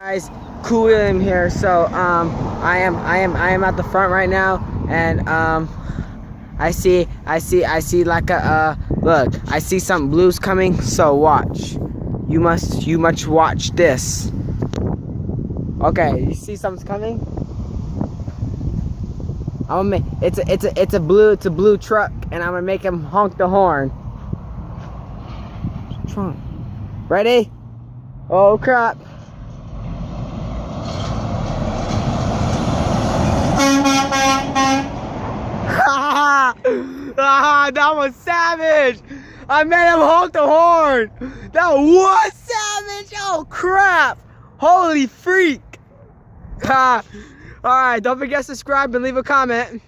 Guys, Cool William here. So I am at the front right now, and I see like a look. I see some blues coming. So watch. You must watch this. Okay, you see something's coming. I'm gonna make it's a blue truck, and I'm gonna make him honk the horn. Trunk. Ready? Oh crap. That was savage! I made him honk the horn! That was savage! Oh crap! Holy freak! Alright, don't forget to subscribe and leave a comment.